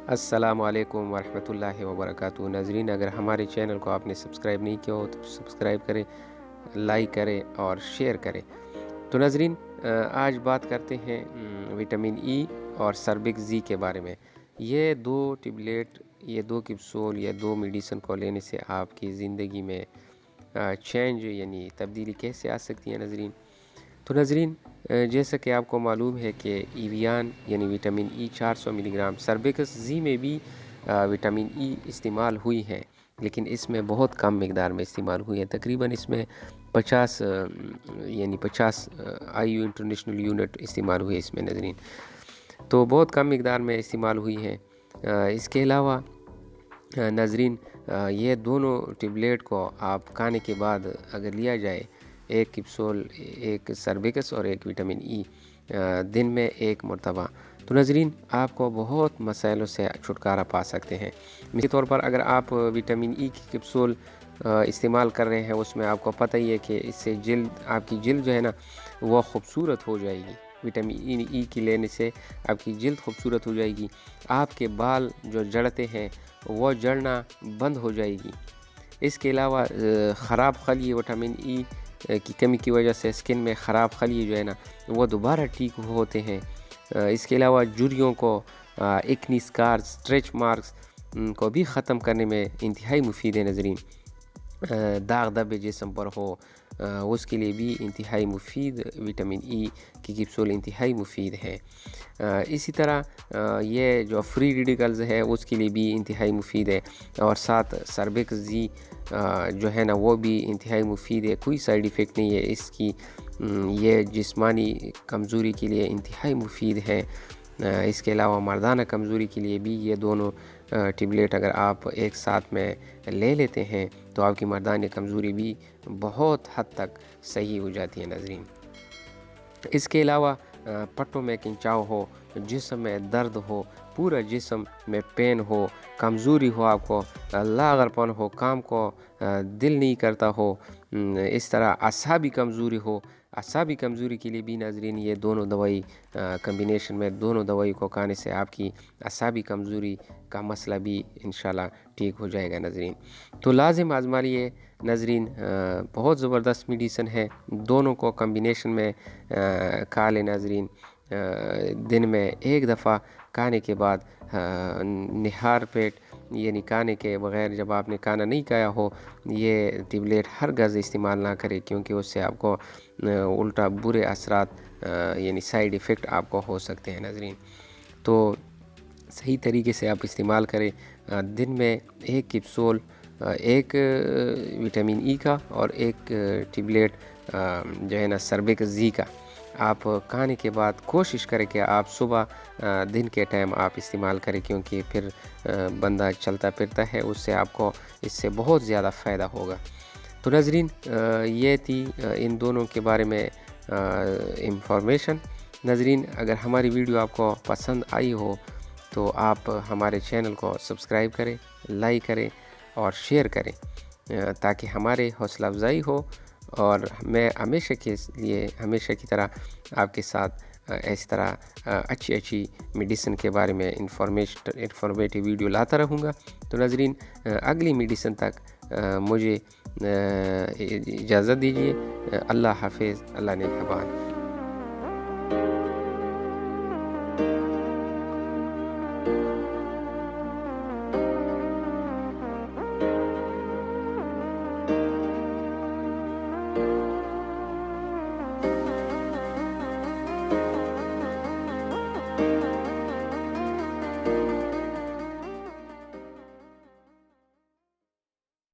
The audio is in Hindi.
अस्सलामु अलैकुम वरहमतुल्लाहि वबरकातुहू। नाज़रीन, अगर हमारे चैनल को आपने सब्सक्राइब नहीं किया हो तो सब्सक्राइब करें, लाइक करें और शेयर करें। तो नाज़रीन, आज बात करते हैं विटामिन ई और सर्बिक ज़ी के बारे में। ये दो टिबलेट, ये दो कैप्सूल या दो मेडिसिन को लेने से आपकी ज़िंदगी में चेंज यानी तब्दीली कैसे आ सकती है नाज़रीन। तो नाज़रीन, जैसा कि आपको मालूम है कि ईवियान यानी विटामिन ई 400 मिलीग्राम, सर्बिकस ज़ी में भी विटामिन ई इस्तेमाल हुई है, लेकिन इसमें बहुत कम मकदार में इस्तेमाल हुई है। तकरीबन इसमें 50 IU इंटरनेशनल यूनिट इस्तेमाल हुई है इसमें नाज़रीन, तो बहुत कम मकदार में इस्तेमाल हुई है। इसके अलावा नाज़रीन, ये दोनों टेबलेट को आप खाने के बाद अगर लिया जाए, एक कैप्सूल, एक सर्बिकस और एक विटामिन ई, दिन में एक मरतबा, तो नाज़रीन आपको बहुत मसाइलों से छुटकारा पा सकते हैं। मिसाल के तौर पर अगर आप विटामिन ई की कैप्सूल इस्तेमाल कर रहे हैं, उसमें आपको पता ही है कि इससे आपकी जिल्द जो है ना वो खूबसूरत हो जाएगी। विटामिन ई की लेने से आपकी जिल्द खूबसूरत हो जाएगी, आपके बाल जो जड़ते हैं वो जड़ना बंद हो जाएगी। इसके अलावा ख़राब खलिए, विटामिन ई की कमी की वजह से स्किन में ख़राब खलिए जो है ना वो दोबारा ठीक होते हैं। इसके अलावा झुर्रियों को, एक्नी स्कार, स्ट्रेच मार्क्स को भी ख़त्म करने में इंतहाई मुफीद है नाज़रीन। दाग धब्बे जिस्म पर हो उसके लिए भी इंतहाई मुफीद विटामिन ई की कैप्सूल इंतहाई मुफीद है। इसी तरह ये जो फ्री रेडिकल्स है उसके लिए भी इंतहाई मुफीद है, और साथ सर्बिक ज़ी जो है ना वो भी इंतहाई मुफीद है, कोई साइड इफ़ेक्ट नहीं है इसकी। ये जिस्मानी कमज़ोरी के लिए इंतहाई मुफीद है। इसके अलावा मर्दाना कमज़ोरी के लिए भी ये दोनों टेबलेट अगर आप एक साथ में ले लेते हैं तो आपकी मर्दानी कमज़ोरी भी बहुत हद तक सही हो जाती है नाज़रीन। इसके अलावा पट्टों में खिंचाव हो, जिस्म में दर्द हो, पूरा जिस्म में पेन हो, कमज़ोरी हो, आपको लागरपन हो, काम को दिल नहीं करता हो, इस तरह असाबी कमज़ोरी हो, असाबी कमज़ोरी के लिए भी नाज़रीन ये दोनों दवाई कम्बिनेशन में दोनों दवाई को खाने से आपकी असाबी कमज़ोरी का मसला भी इंशाल्लाह ठीक हो जाएगा नाज़रीन। तो लाजिम आज़मा लिए नाज़रीन, बहुत ज़बरदस्त मेडिसिन है, दोनों को कम्बिनेशन में खा लें नाज़रीन। दिन में एक दफ़ा खाने के बाद निहार पेट यानी खाने के बग़ैर, जब आपने खाना नहीं खाया हो, ये टेबलेट हरगिज़ इस्तेमाल ना करें, क्योंकि उससे आपको उल्टा बुरे असरात यानी साइड इफ़ेक्ट आपको हो सकते हैं नाज़रीन। तो सही तरीके से आप इस्तेमाल करें। दिन में एक कैप्सूल, एक विटामिन ई का और एक टेबलेट जो है ना सर्बिक ज़ी का आप खाने के बाद कोशिश करें कि आप सुबह दिन के टाइम आप इस्तेमाल करें, क्योंकि फिर बंदा चलता फिरता है, उससे आपको इससे बहुत ज़्यादा फ़ायदा होगा। तो नाज़रीन, ये थी इन दोनों के बारे में इंफॉर्मेशन। नाज़रीन, अगर हमारी वीडियो आपको पसंद आई हो तो आप हमारे चैनल को सब्सक्राइब करें, लाइक करें और शेयर करें, ताकि हमारे हौसला अफजाई हो, और मैं हमेशा के लिए हमेशा की तरह आपके साथ इस तरह अच्छी मेडिसिन के बारे में इंफॉर्मेटिव वीडियो लाता रहूँगा। तो नाज़रीन, अगली मेडिसिन तक मुझे इजाज़त दीजिए। अल्लाह हाफ़िज़, अल्लाह निगहबान।